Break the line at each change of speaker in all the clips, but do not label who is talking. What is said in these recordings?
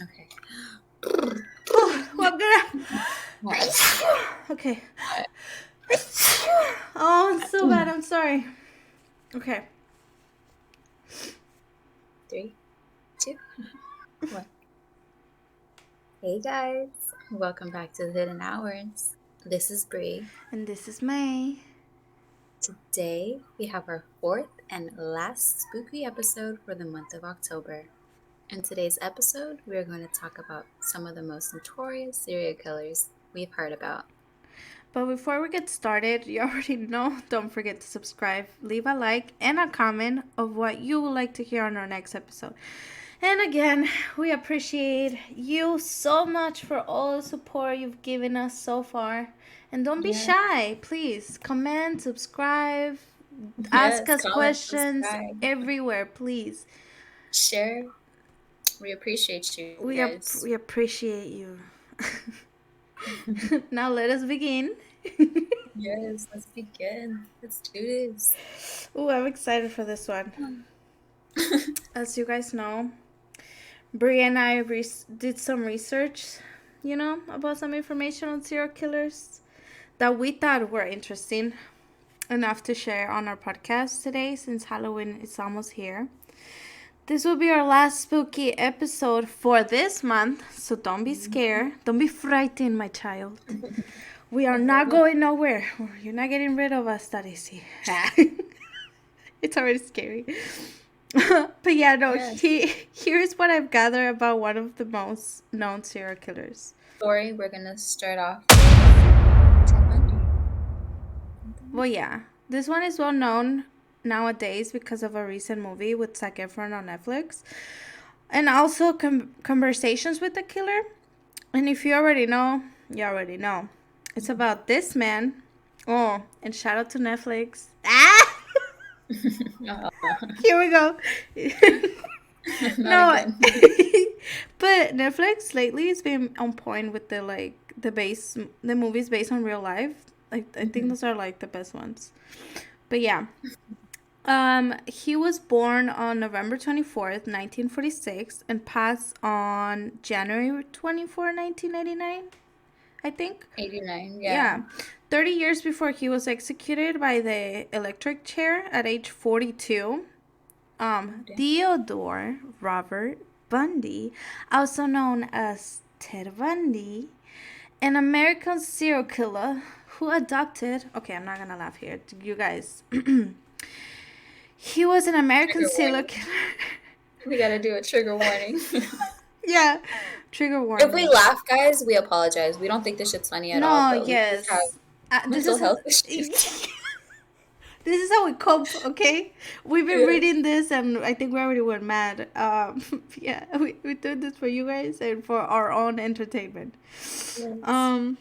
Okay.
Oh, well, I'm gonna. Okay. Oh, it's so bad. I'm sorry. Okay.
3, 2, 1. Hey guys, welcome back to the Hidden Hours. This is Bree.
And this is May.
Today we have our fourth and last spooky episode for the month of October. In today's episode, we are going to talk about some of the most notorious serial killers we've heard about.
But before we get started, you already know, don't forget to subscribe, leave a like, and a comment of what you would like to hear on our next episode. And again, we appreciate you so much for all the support you've given us so far. And don't be
Yes,
shy, please. Comment, subscribe, ask
yes,
us
comment,
questions
subscribe,
everywhere, please.
share. We appreciate you guys.
We appreciate you. Now let us begin.
Yes, let's begin. Let's do this.
Oh, I'm excited for this one. As you guys know, Brie and I did some research, about some information on serial killers that we thought were interesting enough to share on our podcast today since Halloween is almost here. This will be our last spooky episode for this month, so don't be scared. Don't be frightened, my child. We are not going nowhere. You're not getting rid of us, that easy. It's already scary. But yeah, no,
Yes.
here's what I've gathered about one of the most known serial killers.
Story, we're gonna start off with Ted Bundy.
Well, yeah, this one is well known nowadays because of a recent movie with Zac Efron on Netflix, and also Conversations with the Killer. And if you already know, you already know. It's about this man. Oh, and shout out to Netflix. Ah! Here we go.
Not
No,
again.
but Netflix lately has been on point with the movies based on real life. I think those are like the best ones. But yeah, he was born on November 24th, 1946, and passed on January 24, 1989. I think.
89, yeah.
Yeah. 30 years before he was executed by the electric chair at age 42. Theodore Robert Bundy, also known as Ted Bundy, an American serial killer who adopted. Okay, I'm not gonna laugh here, you guys. He was an American
Trigger
serial
warning.
killer.
We gotta do a trigger warning.
Yeah, trigger
If we
warning.
laugh, guys, we apologize. We don't think this shit's funny at all,
No,
but we just have
yes. This
mental
is
health issues.
this is how we cope, okay? We've been
Yes.
reading this and I think we already went mad. Yeah, we did this for you guys and for our own entertainment.
Yes.
Um,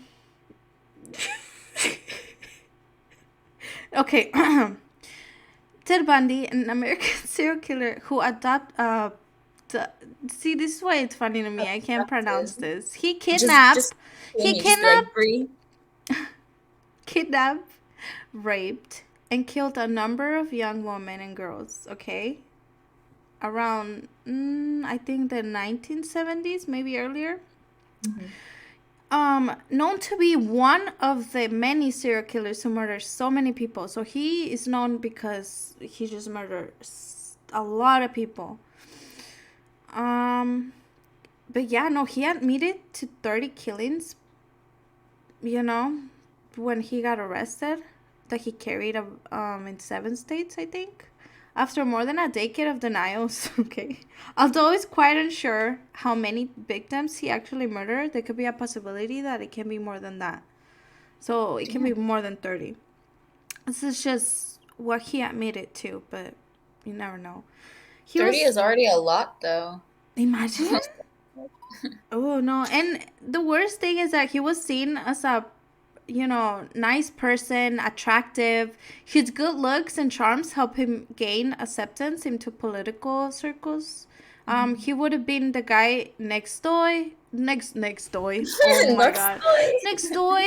okay. Ted Bundy, an American serial killer who see, this is why it's funny to me. I can't pronounce
Abducted.
this. He
Just
kidnapped,
when
he
you just be like,
kidnapped,
Bree.
kidnapped, raped, and killed a number of young women and girls. Okay, around I think the 1970s, maybe earlier.
Mm-hmm.
Known to be one of the many serial killers who murdered so many people. So he is known because he just murdered a lot of people. Um, but yeah, no, he admitted to 30 killings. You know, when he got arrested, that he carried in 7 states, I think. After more than a decade of denials, okay. Although it's quite unsure how many victims he actually murdered, there could be a possibility that it can be more than that. So it can be more than 30. This is just what he admitted to, but you never know. He
30
was,
is already a lot, though.
imagine. Oh no, and the worst thing is that he was seen as a nice person, attractive. His good looks and charms help him gain acceptance into political circles. He would have been the guy next door. Oh my
Next
god,
story.
next door.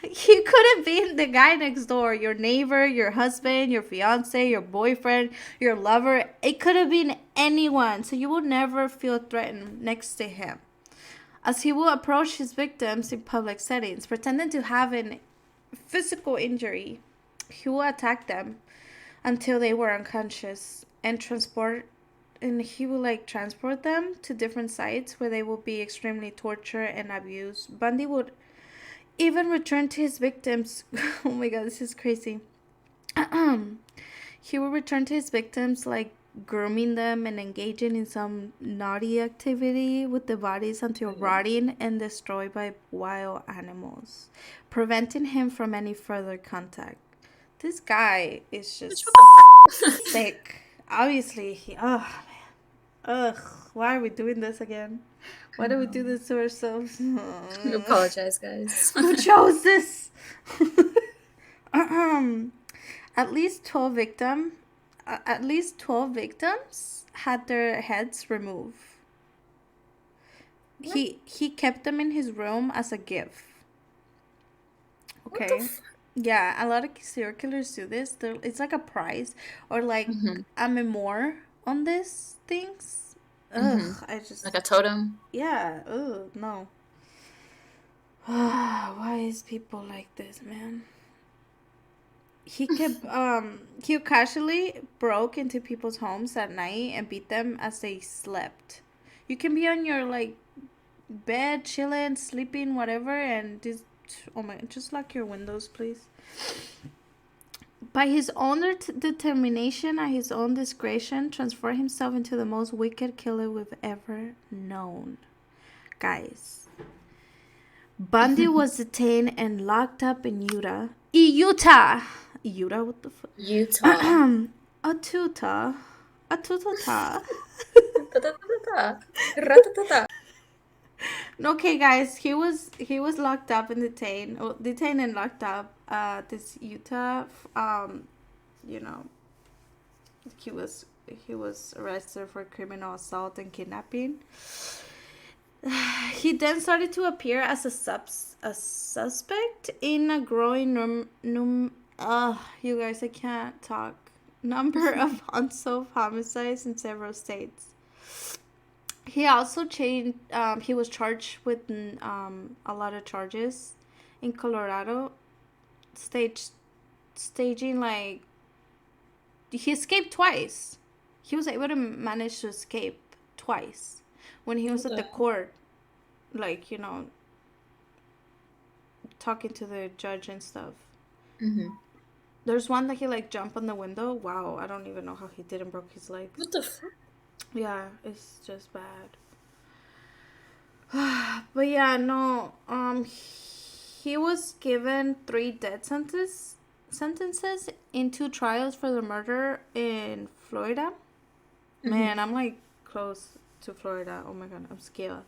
He could have been the guy next door, your neighbor, your husband, your fiance, your boyfriend, your lover. It could have been anyone, so you would never feel threatened next to him. as he will approach his victims in public settings, pretending to have an physical injury. He will attack them until they were unconscious and he will like transport them to different sites where they will be extremely tortured and abused. Bundy would even return to his victims. Oh my god, this is crazy. He would return to his victims like grooming them and engaging in some naughty activity with the bodies until rotting and destroyed by wild animals, preventing him from any further contact. This guy is
Bitch,
just
what the
sick. Obviously, ugh, why are we doing this again?
fuck? I
Why do we do
know.
this to ourselves?
We apologize, guys.
Who chose this? um, at least 12 victim, at least 12 victims had their heads removed.
What?
He kept them in his room as a gift.
What the
Okay.
fuck?
Yeah, a lot of serial killers do this. It's like a prize or like
Mm-hmm.
a memoir on these things.
Mm-hmm.
Ugh, I just
Like a totem.
yeah. Ugh, no. Why is people like this, man? He casually broke into people's homes at night and beat them as they slept. You can be on your like bed, chilling, sleeping, whatever, and just oh my, just lock your windows, please. By his own determination and his own discretion, transform himself into the most wicked killer we've ever known. Guys, Bundy was detained and locked up in Utah. Utah! Utah? What the fuck?
Utah.
Atuta. Atutata.
Ta-ta-ta-ta-ta. Ra-ta-ta-ta.
Okay, guys, he was locked up and detained and locked up. This Utah, you know, he was arrested for criminal assault and kidnapping. He then started to appear as a suspect in a growing you guys, I can't talk. Number of unsolved homicides in several states. He also changed. He was charged with a lot of charges in Colorado, stage staging like he escaped twice. He was able to manage to escape twice when he was
What
at
the
the
hell?
court, like talking to the judge and stuff.
Mm-hmm.
There's one that he like jumped on the window. Wow, I don't even know how he didn't broke his legs.
What the fuck?
Yeah, it's just bad. But yeah, no. He was given 3 death sentences in 2 trials for the murder in Florida.
Mm-hmm.
Man, I'm like close to Florida. Oh my god, I'm scared.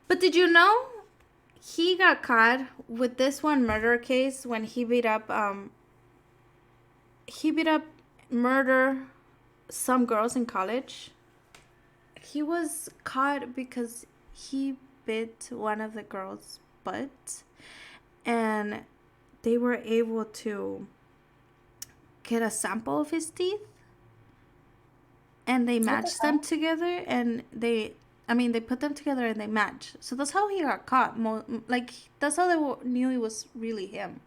But did you know he got caught with this one murder case when he beat up murder some girls in college. He was caught because he bit one of the girls' butt, and they were able to get a sample of his teeth, and they
What the
matched them
hell?
together, and they put them together and they match. So that's how he got caught. Like that's how they knew it was really him.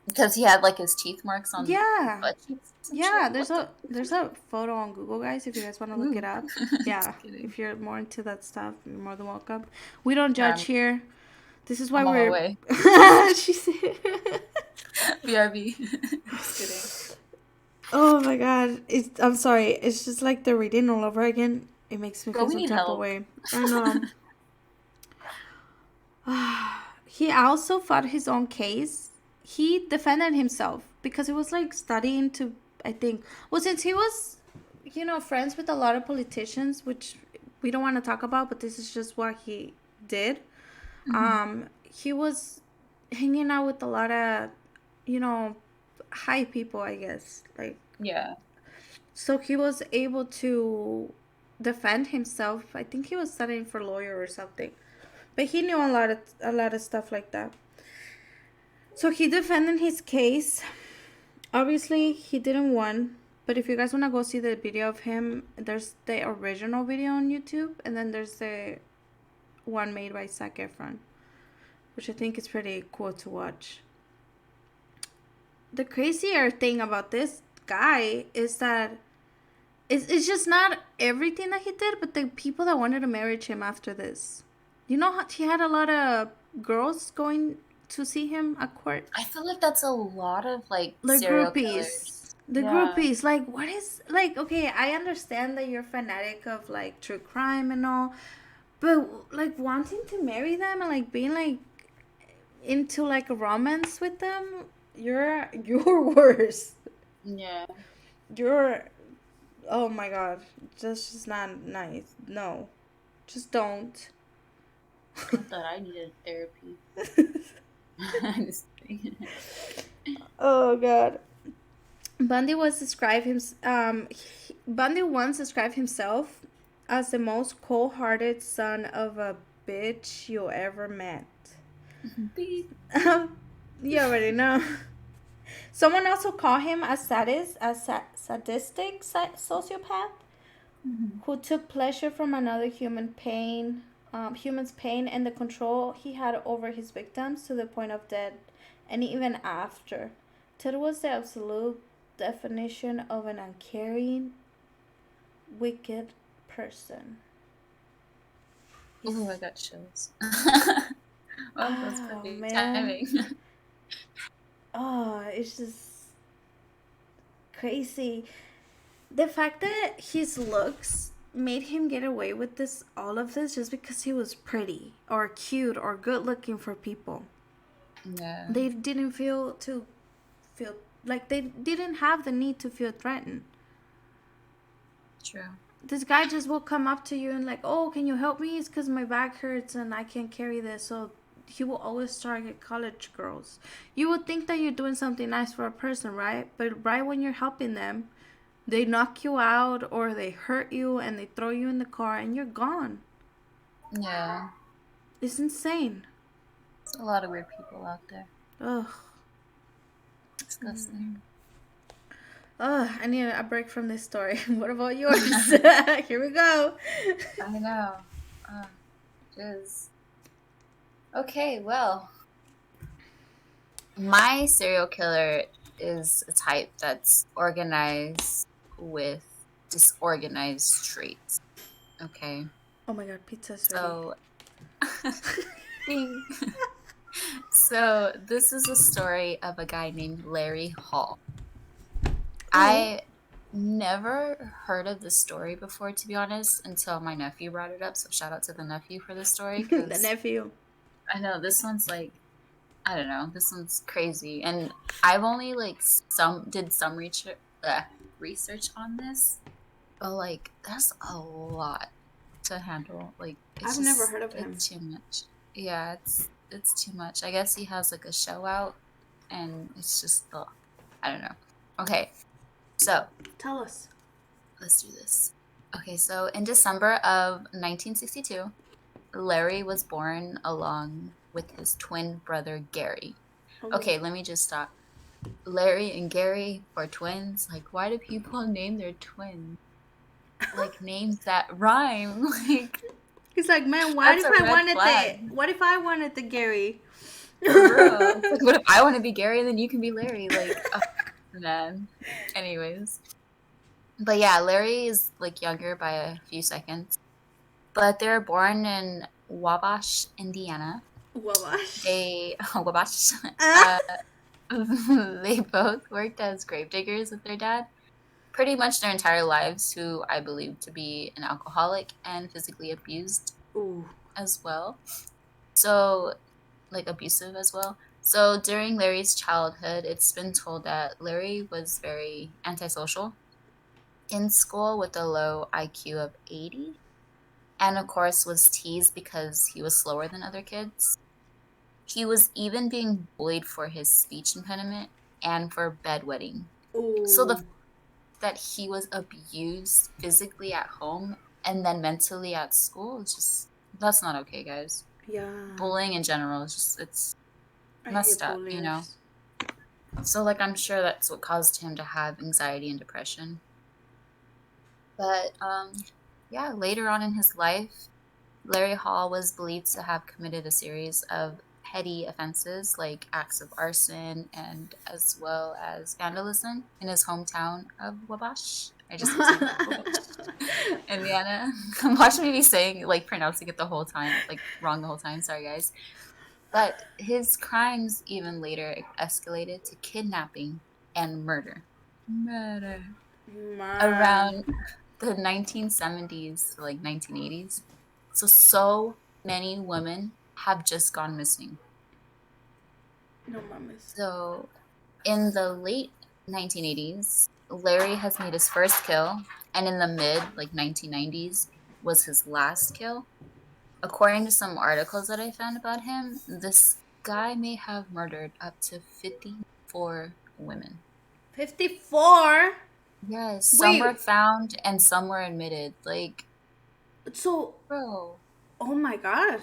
Because he had like his teeth marks on his
Yeah,
butt cheeks and
yeah.
shit.
There's
What the
a there's a photo on Google, guys. If you guys want to look it
Ooh.
up,
Just
yeah.
kidding.
If you're more into that stuff, you're more than welcome. We don't
Yeah,
judge here. This is why
I'm on my
we're.
way.
She said.
BRB. Just kidding.
Oh my god! I'm sorry. It's just like the reading all over again. It makes me
Girl,
feel
we
some
need
type of
help.
way. I know. He also fought his own case. He defended himself because he was like studying to, I think, well, since he was, friends with a lot of politicians, which we don't want to talk about, but this is just what he did.
Mm-hmm.
He was hanging out with a lot of, you know, high people, I guess. Like,
Yeah.
so he was able to defend himself. I think he was studying for lawyer or something. But he knew a lot of stuff like that. So he defended his case. Obviously, he didn't win. But if you guys want to go see the video of him, there's the original video on YouTube, and then there's the one made by Zac Efron, which I think is pretty cool to watch. The crazier thing about this guy is that it's just not everything that he did, but the people that wanted to marry him after this. You know, he had a lot of girls going to see him at court.
I feel like that's a lot of like
The
serial
groupies.
killers.
The
Yeah.
groupies. Like, what is. Like, okay, I understand that you're fanatic of, like, true crime and all. But, like, wanting to marry them and, like, being, like, into, like, a romance with them, you're worse.
Yeah.
You're. Oh my god. That's just not nice. No. Just don't.
I thought I needed therapy. I'm just kidding.
Oh god. Bundy once described himself as the most cold-hearted son of a bitch you ever met.
Beep.
You already know. Someone also called him a sadistic sociopath
Mhm.
who took pleasure from another human's pain and the control he had over his victims to the point of death, and even after. Ted was the absolute definition of an uncaring, wicked person.
Oh, I got chills. Well, that's
Oh
perfect
man.
timing.
Oh, it's just crazy. The fact that his looks made him get away with all of this just because he was pretty or cute or good looking for people.
Yeah,
They didn't feel like they didn't have the need to feel threatened.
true.
This guy just will come up to you and like, oh, can you help me? It's because my back hurts and I can't carry this. So he will always target college girls. You would think that you're doing something nice for a person, right? But right when you're helping them, they knock you out or they hurt you and they throw you in the car and you're gone.
Yeah,
It's insane.
there's a lot of weird people out there.
Ugh.
Disgusting.
Ugh, I need a break from this story. What about yours? Here we go.
I know. Jizz. Okay, well, my serial killer is a type that's organized with disorganized traits. Okay,
Oh my god, pizza's ready.
so ding. So this is a story of a guy named Larry Hall.
Oh.
I never heard of this story before, to be honest, until my nephew brought it up. So shout out to the nephew for this story,
The
because
nephew.
I know this one's like, I don't know, this one's crazy, and I've only like some research on this, but like that's a lot to handle. Like
I've never heard of him.
it's too much. Yeah, it's too much. I guess he has like a show out, and it's just I don't know. Okay, so
Tell us.
let's do this. Okay, so in December of 1962, Larry was born along with his twin brother Gary.
Oh.
Okay, let me just stop. Larry and Gary are twins. Like, why do people name their twins like names that rhyme? Like,
He's like, man,
that's a red flag.
what if I wanted the Gary?
For real. It's like, what if I want to be Gary and then you can be Larry? Like, oh, man. Anyways. But yeah, Larry is like younger by a few seconds. But they were born in Wabash, Indiana.
Wabash.
Wabash.
Ah.
They both worked as gravediggers with their dad pretty much their entire lives, who I believe to be an alcoholic and physically abused
Ooh.
as well. So, like, abusive as well. So, during Larry's childhood, it's been told that Larry was very antisocial in school with a low IQ of 80, and of course was teased because he was slower than other kids. He was even being bullied for his speech impediment and for bedwetting. So the
Ooh.
fact that he was abused physically at home and then mentally at school is just, that's not okay, guys.
Yeah.
Bullying in general is just, it's
I hate
messed up, you know?
bulliers.
So, like, I'm sure that's what caused him to have anxiety and depression. But, yeah, later on in his life, Larry Hall was believed to have committed a series of petty offenses like acts of arson and as well as vandalism in his hometown of Wabash. I just keep saying Wabash, Indiana. Watch me be saying, like, pronouncing it the whole time, like, wrong the whole time. Sorry, guys. But his crimes even later escalated to kidnapping and murder. Murder.
Man,
Around the 1970s to like 1980s. So many women have just gone missing.
no mames.
So in the late 1980s, Larry has made his first kill, and in the mid like 1990s was his last kill. According to some articles that I found about him, this guy may have murdered up to 54 women.
54?
Yes, some
Wait,
were found and some were admitted. Like,
so,
bro,
oh my god.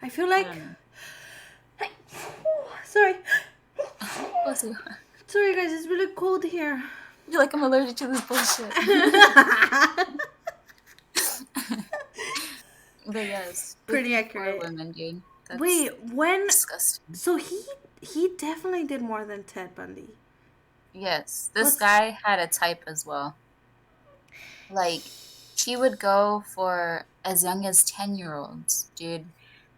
I feel
I
like.
don't know.
Sorry.
Bless you.
Sorry, guys, it's really cold here.
You're like, I'm allergic to this bullshit. But yes,
Pretty
54
accurate.
women, dude. That's
Wait, when.
disgusting.
So he definitely did more than Ted Bundy.
Yes, this
What's.
guy had a type as well. Like, he would go for as young as 10-year-olds, dude,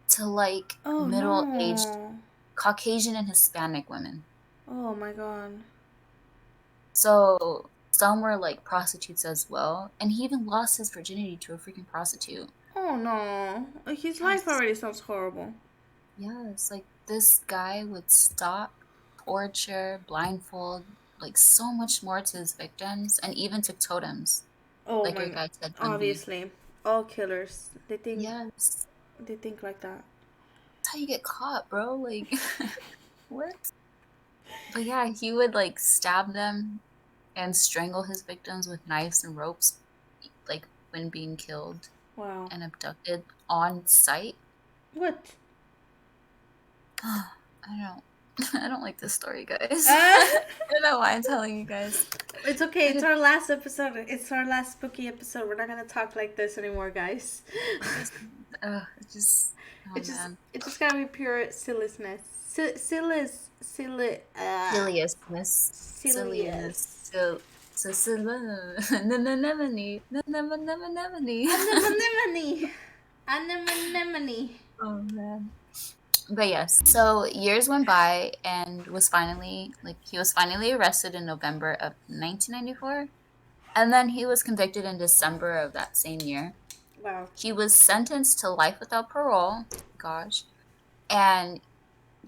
to like
Oh
middle-aged
no.
Caucasian and Hispanic women.
Oh my god.
So some were like prostitutes as well. And he even lost his virginity to a freaking prostitute.
Oh no. His life
Yes.
already sounds horrible.
Yes, like this guy would stalk, torture, blindfold, like so much more to his victims, and even took totems,
Oh
like
my
your
god.
guy Ted Bundy.
Obviously. All killers.
Yes,
They think like that.
that's how you get caught, bro. Like, what? But yeah, he would like stab them and strangle his victims with knives and ropes, like when being killed
Wow.
and abducted on site.
What?
I don't. I don't like this story, guys.
Uh,
I don't know why I'm telling you guys.
it's okay. It's
It,
our last episode. It's our last spooky episode. We're not gonna talk like this anymore, guys.
Just, it just, oh man,
It's just gotta be pure silliness.
silliness, silliness,
Silliest.
anemone, anemone.
Anemone. Anemone.
Oh man. But yes, so years went by and was finally like he was finally arrested in November of 1994, and then he was convicted in December of that same year.
Wow.
He was sentenced to life without parole. Gosh. And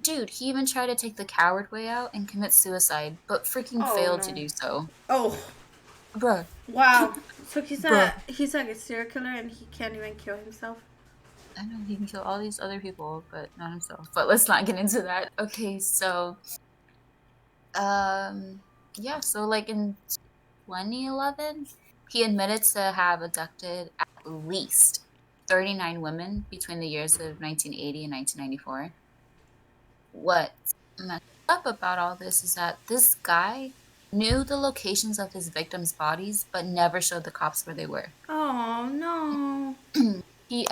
dude, he even tried to take the coward way out and commit suicide, but freaking
Oh
failed to
no.
do so.
Oh.
Bruh.
Wow. So
Bruh.
he's like a serial killer and he can't even kill himself.
I know he can kill all these other people, but not himself. But let's not get into that. Okay, so um yeah, so like in 2011, he admitted to have abducted at least 39 women between the years of 1980 and 1994. What's messed up about all this is that this guy knew the locations of his victims' bodies, but never showed the cops where they were.
Oh no.
He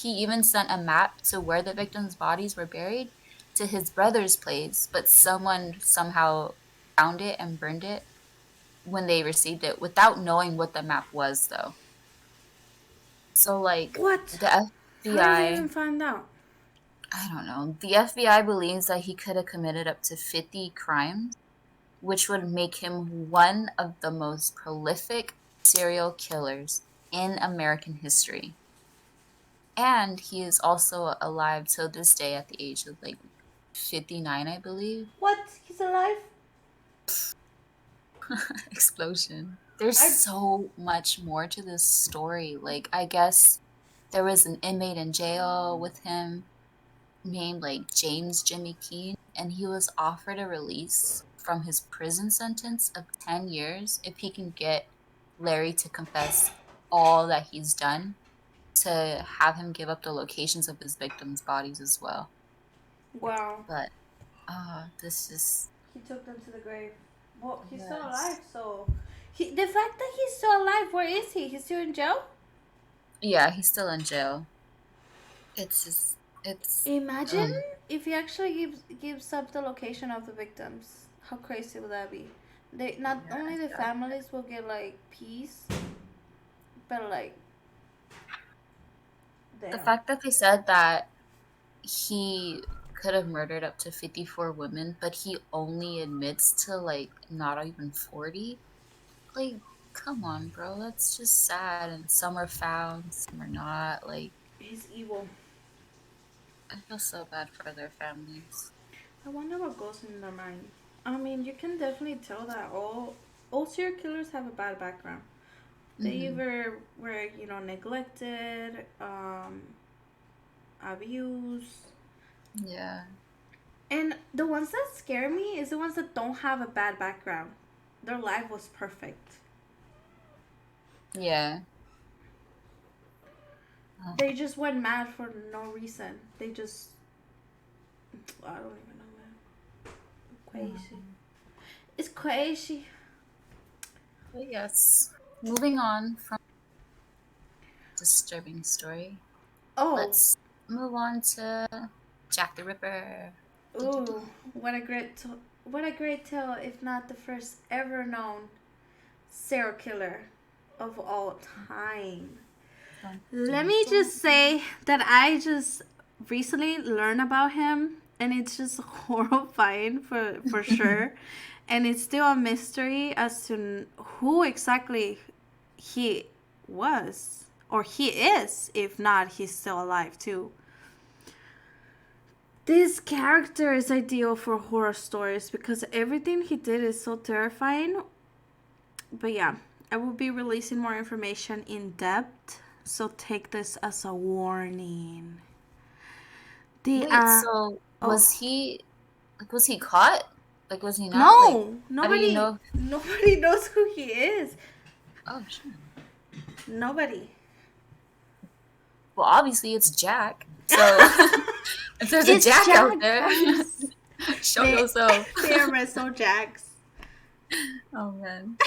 even sent a map to where the victims' bodies were buried to his brother's place, but someone somehow found it and burned it when they received it without knowing what the map was, though. So, like,
What?
the
How did they
FBI,
even find out?
I don't know, the FBI believes that he could have committed up to 50 crimes, which would make him one of the most prolific serial killers in American history. And he is also alive till this day at the age of like 59, I believe.
What? He's alive?
Explosion. There's
I.
so much more to this story. Like, I guess there was an inmate in jail with him named like James Jimmy Keene, and he was offered a release from his prison sentence of 10 years if he can get Larry to confess all that he's done, to have him give up the locations of his victims' bodies as well.
Wow.
But This is
He took them to the grave. Well, he's still alive,
yes.
so the fact that he's still alive, where is he? He's still in jail?
Yeah, he's still in jail. It's just it's
Imagine
um
if he actually gives up the location of the victims. How crazy would that be? They not
yeah,
only the
yeah.
families will get like peace, but like
The
damn.
fact that they said that he could have murdered up to 54 women, but he only admits to like not even 40. Like, come on, bro. That's just sad. And some are found, some are not. Like,
He's evil.
I feel so bad for their families.
I wonder what goes in their mind. I mean, you can definitely tell that all serial killers have a bad background. They
Hmm.
either were, neglected, abused.
Yeah.
And the ones that scare me is the ones that don't have a bad background. Their life was perfect.
Yeah.
They just went mad for no reason. They just, I don't even know, man. Crazy.
Um,
It's crazy.
but yes, moving on from disturbing story,
Oh,
let's move on to Jack the Ripper.
ooh, what a great tale, if not the first ever known serial killer of all time.
Dun,
Let
dun,
me
dun.
just say that I just recently learned about him, and it's just horrifying for sure. And it's still a mystery as to who exactly he was, or he is. If not, he's still alive too. This character is ideal for horror stories because everything he did is so terrifying. But yeah, I will be releasing more information in depth, so take this as a warning. The
Wait, so
oh
was he caught? Like, was he not? Like,
no,
how do you
nobody
know?
nobody knows who he is.
Oh, shit.
Nobody.
Well, obviously it's Jack. So if there's a
It's
Jack out
Jack,
there,
guys.
show
They
yourself.
they arrest all Jacks.
Oh man.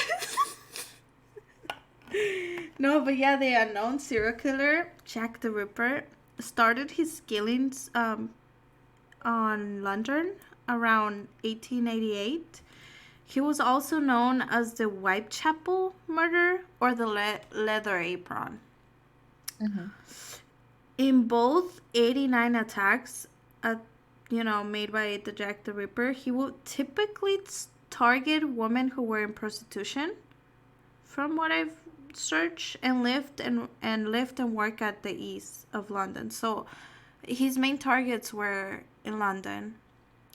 No, but yeah, the unknown serial killer Jack the Ripper started his killings on London around 1888. He was also known as the Whitechapel murder or the leather apron.
Hmm.
In both 89 attacks made by the Jack the Ripper, he would typically target women who were in prostitution, from what I've searched, and lived and work at the east of London. So his main targets were in London,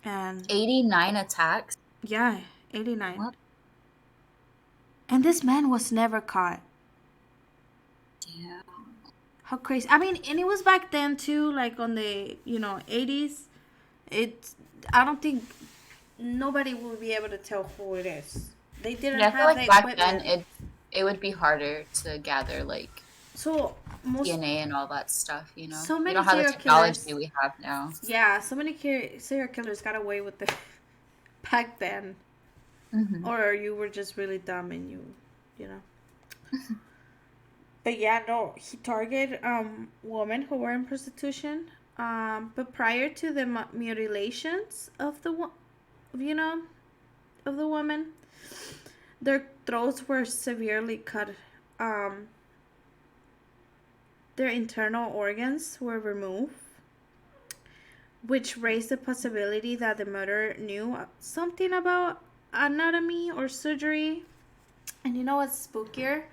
and
89 attacks.
yeah, 89.
What?
And this man was never caught.
Damn.
How crazy. I mean, and it was back then too, like on the, 80s. It's, I don't think nobody will be able to tell who it is. They didn't
Yeah, I feel
have
like
the
back then
equipment.
it would be harder to gather like
So most
DNA and all that stuff, you know.
so
We
many
don't have the
serial
technology
killers.
we have now.
Yeah, so many serial killers got away with it back then,
Hmm.
or you were just really dumb and you know. But yeah, no, he targeted women who were in prostitution. But prior to the mutilations of you know, of the woman, their throats were severely cut. Um, their internal organs were removed, which raised the possibility that the murderer knew something about anatomy or surgery. And you know what's spookier?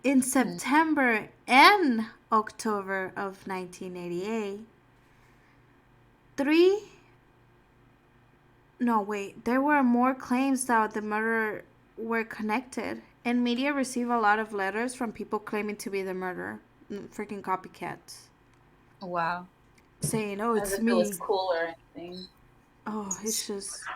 In September and October of 1988, three no wait, there were more claims that the murderer were connected, and media received a lot of letters from people claiming to be the murderer. Freaking copycats
Wow.
saying, "Oh,
As
it's
if it was
me."
cool or anything.
Oh, it's just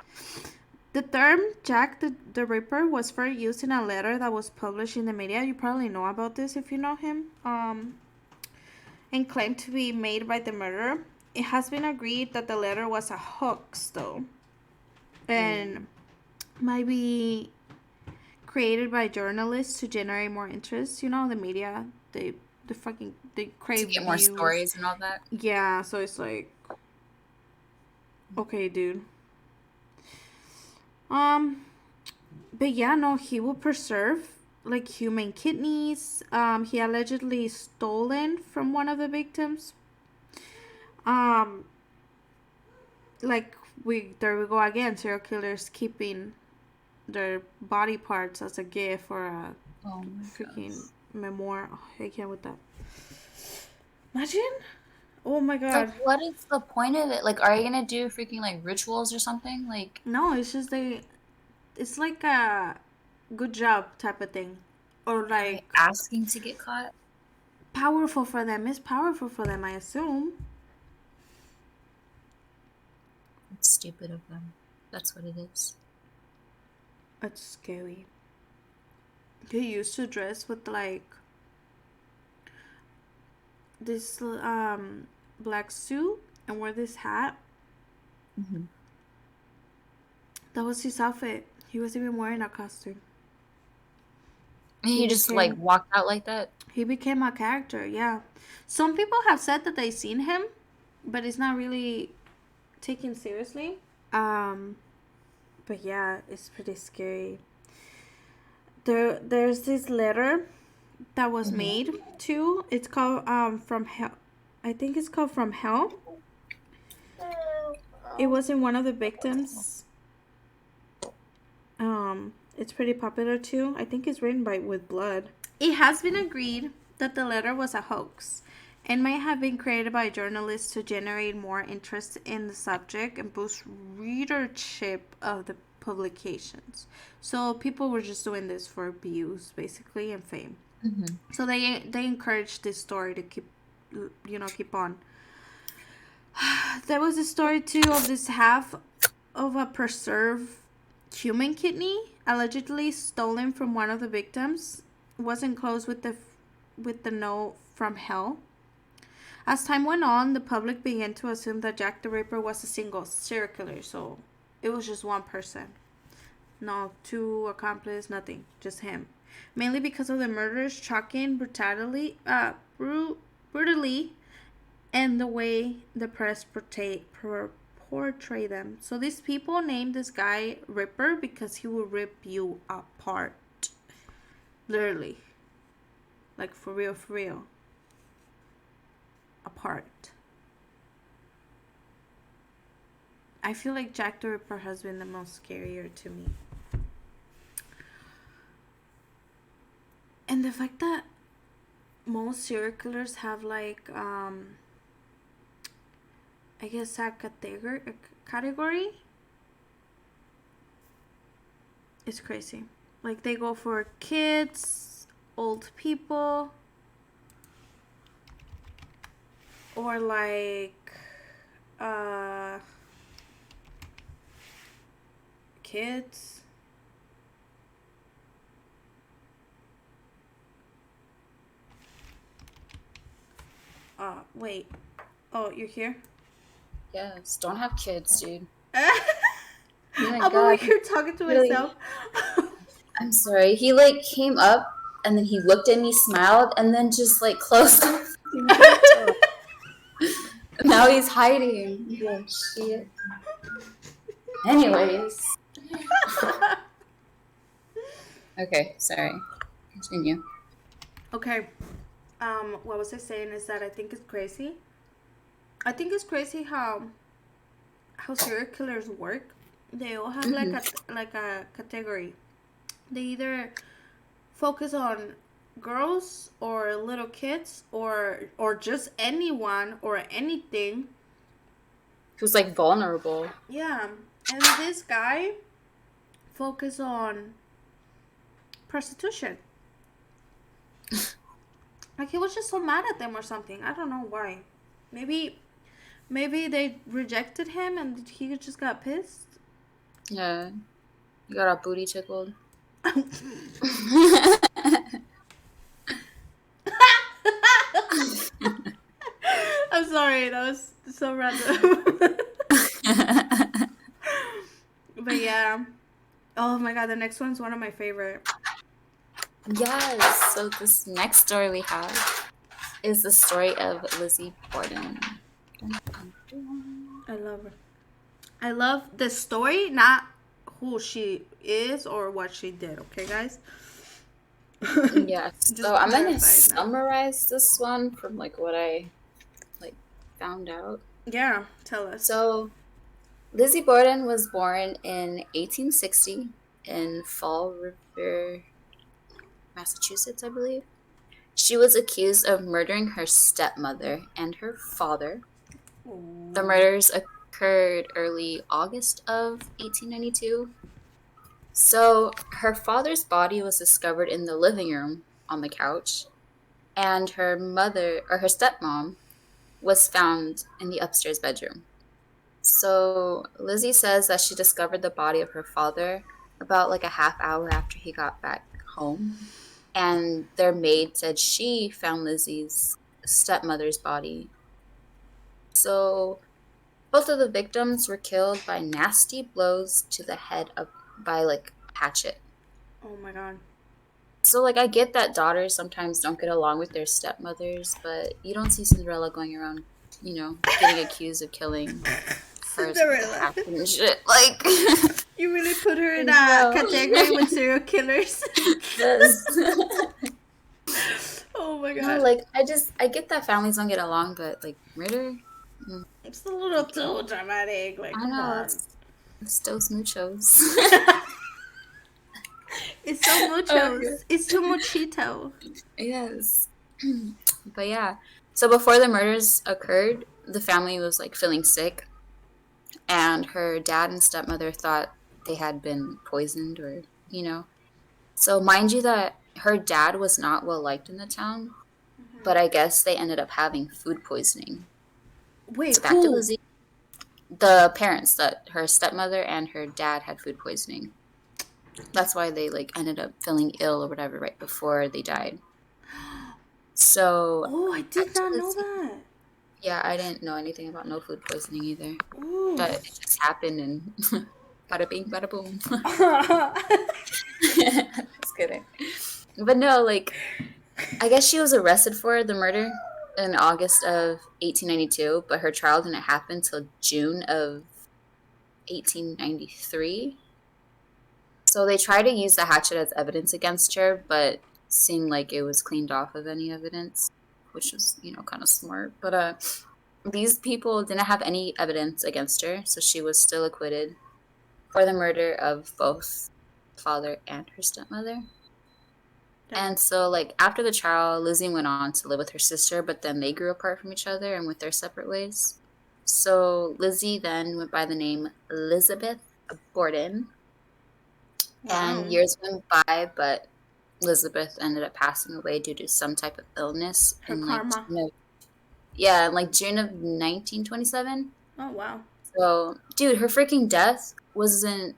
the term Jack the Ripper was first used in a letter that was published in the media. You probably know about this if you know him. And claimed to be made by the murderer. it has been agreed that the letter was a hoax, though, and might be created by journalists to generate more interest. You know, the media, they
To
crave
get more
views.
stories and all that.
Yeah, so it's like, okay, dude. Um, but yeah, no, he will preserve like human kidneys. He allegedly stolen from one of the victims. Um, like we there we go again. Serial killers keeping their body parts as a gift or a
Oh my
freaking
gosh.
memoir. Oh, I can't with that. Imagine. Oh my
Like,
god.
what is the point of it? Like, are you gonna do freaking like rituals or something? Like,
No, it's just they. It's like a good job type of thing, or
are they
like
asking to get caught?
powerful for them. It's powerful for them, I assume.
It's stupid of them. That's what it is.
It's scary. He used to dress with like this black suit and wear this hat.
Hmm.
That was his outfit. He wasn't even wearing a costume. He
He just like
became
walked out like that.
he became a character. Yeah, some people have said that they seen him, but it's not really taken seriously. Um, but yeah, it's pretty scary. There's this letter that was
Hmm.
made too. It's called from hell. I think it's called From Hell. It was in one of the victims. It's pretty popular too. I think it's written by with blood. It has been agreed that the letter was a hoax and may have been created by journalists to generate more interest in the subject and boost readership of the publications. So people were just doing this for views basically and fame.
Hmm.
So they encouraged this story to keep on. There was a story too of this half of a preserved human kidney allegedly stolen from one of the victims. It was enclosed with the note from hell. As time went on, the public began to assume that Jack the Ripper was a single serial killer, so it was just one person. No two accomplices, nothing, just him. Mainly because of the murders, shocking brutally, and the way the press portray them. So these people named this guy Ripper because he will rip you apart, literally, like for real, apart. I feel like Jack the Ripper has been the most scarier to me, and the fact that most serial killers have like I guess a category is crazy. Like they go for kids, old people, or like uh kids. Wait. Oh, you're here?
Yes. Don't have kids, dude. Oh my
I'm over
God.
here talking to
Really?
myself.
I'm sorry. He like came up and then he looked at me, smiled, and then just like closed the fucking door. Now he's hiding. Oh shit. Anyways. Okay, sorry. Continue.
Okay. What was I saying is that I think it's crazy. I think it's crazy how serial killers work. They all have
Hmm.
like a category. They either focus on girls or little kids or just anyone or anything.
He was like vulnerable.
Yeah. And this guy focus on prostitution. Like he was just so mad at them or something. I don't know why. Maybe maybe they rejected him and he just got pissed.
Yeah. You got our booty tickled.
I'm sorry, that was so random. But yeah. Oh my god, the next one's one of my favorite.
Yes. So this next story we have is the story of Lizzie Borden.
I love her. I love the story, not who she is or what she did. Okay, guys.
Yes. So
Just
I'm gonna
clarified now.
summarize this one from like what I like found out.
Yeah, tell us.
So Lizzie Borden was born in 1860 in Fall River, Massachusetts, I believe. She was accused of murdering her stepmother and her father. The
Oh,
murders occurred early August of 1892. So her father's body was discovered in the living room on the couch, and her mother or her stepmom was found in the upstairs bedroom. So Lizzie says that she discovered the body of her father about like a half hour after he got back home. And their maid said she found Lizzie's stepmother's body. So both of the victims were killed by nasty blows to the head of by like a hatchet.
oh my god.
So like I get that daughters sometimes don't get along with their stepmothers, but you don't see Cinderella going around, getting accused of killing her
Cinderella.
half and shit. Like
You really put her in a
no.
category with serial killers.
Yes.
Oh my
No,
god.
like I get that families don't get along, but like murder? Mm,
It's a little
okay.
too dramatic. Like,
I
come
know
on.
it's dos muchos.
It's so
Okay.
muchos. It's too muchito.
Yes. But yeah. So before the murders occurred, the family was like feeling sick, and her dad and stepmother thought they had been poisoned or. So mind you that her dad was not well liked in the town, but I guess they ended up having food poisoning.
Wait,
So back to
who?
Lizzie. The parents, that her stepmother and her dad had food poisoning. That's why they like ended up feeling ill or whatever right before they died. So
Oh, I
back
did
to
not know
Lizzie.
that.
Yeah, I didn't know anything about no food poisoning either.
Ooh.
But it just happened and bada bing, bada boom. Just kidding. But no, like I guess she was arrested for the murder in August of 1892, but her trial didn't happen till June of 1893. So they tried to use the hatchet as evidence against her, but seemed like it was cleaned off of any evidence, which was, kind of smart. But these people didn't have any evidence against her, so she was still acquitted for the murder of both father and her stepmother.
Damn.
And so, like, after the trial, Lizzie went on to live with her sister, but then they grew apart from each other and went their separate ways. So, Lizzie then went by the name Elizabeth Borden, and
Wow.
years went by, but Elizabeth ended up passing away due to some type of illness
Her
in like
karma.
June of 1927.
Oh wow.
So, dude, her freaking death wasn't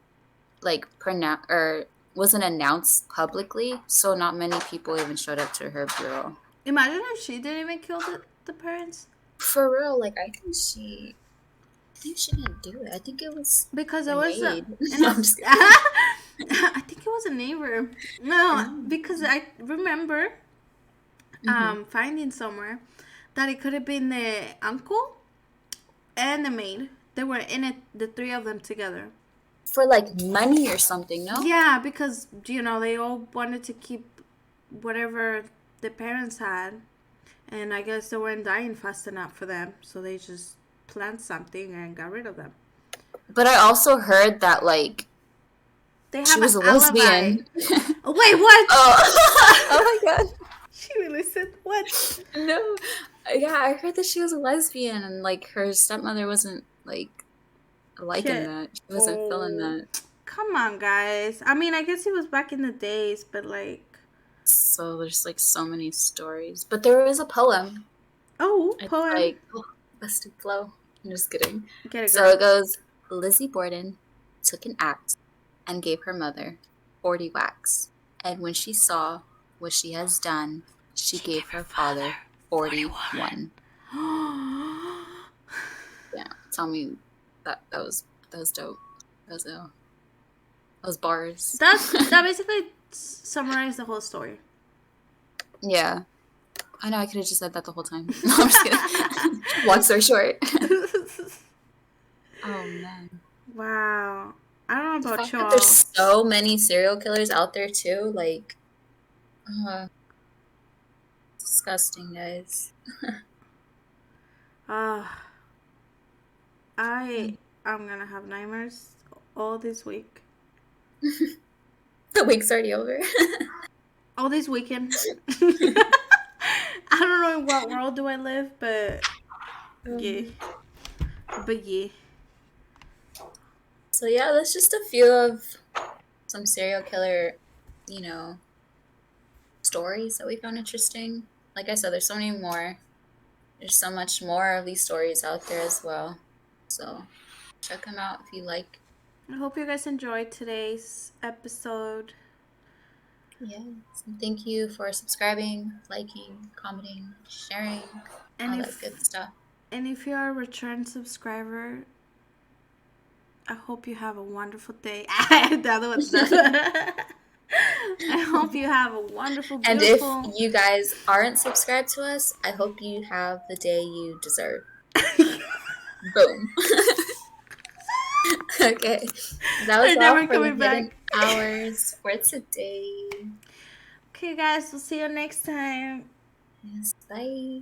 like pronounced or wasn't announced publicly, so not many people even showed up to her bureau.
Imagine if she didn't even kill the parents.
For real, like I think she didn't do it. I think it was
Because
the
it was
maid.
in
No,
a.
I'm just kidding.
I think it was a neighbor. No,
Oh.
because I remember
Hmm.
finding somewhere that it could have been the uncle and the maid. They were in it, the three of them together.
For like money or something, no?
Yeah, because they all wanted to keep whatever the parents had, and I guess they weren't dying fast enough for them, so they just planned something and got rid of them.
But I also heard that like
They
she
have an
was a
alibi.
lesbian.
Oh, wait, what?
Oh, oh my god.
She really said what?
No. Yeah, I heard that she was a lesbian and like her stepmother wasn't like liking
Shit.
that. She wasn't feeling
Oh,
that.
come on, guys. I mean, I guess it was back in the days, but like,
So there's like so many stories. But there is a poem.
oh,
It's
poem.
like, oh, busted flow. I'm just kidding.
Get it,
So
girl.
it goes, Lizzie Borden took an axe and gave her mother 40 whacks. And when she saw what she has done, she
She
gave
gave
her
her
father
father 41.
41. tell me that was dope. That was those bars.
That basically summarized the whole story.
Yeah. I know I could have just said that the whole time. No, I'm just kidding. Long story short. Oh man.
Wow. I don't
The
know about
fact that there's
y'all.
so many serial killers out there too, like disgusting guys.
Uh, I'm gonna have nightmares all this week.
The week's already over.
All this weekend. I don't know in what world do I live, but yeah. But yeah.
So yeah, that's just a few of some serial killer, you know, stories that we found interesting. Like I said, there's so many more. There's so much more of these stories out there as well. So check them out if you like.
I hope you guys enjoyed today's episode.
Yes. And thank you for subscribing, liking, commenting, sharing,
And
all that
if
good stuff.
and if you're a return subscriber, I hope you have a wonderful day. The other one's done. I hope you have a wonderful,
And if
beautiful.
you guys aren't subscribed to us, I hope you have the day you deserve. Boom. Okay. That was
They're
all
never
for the
coming
hidden
back.
hours for today.
Okay, guys, we'll see you next time.
Yes, bye.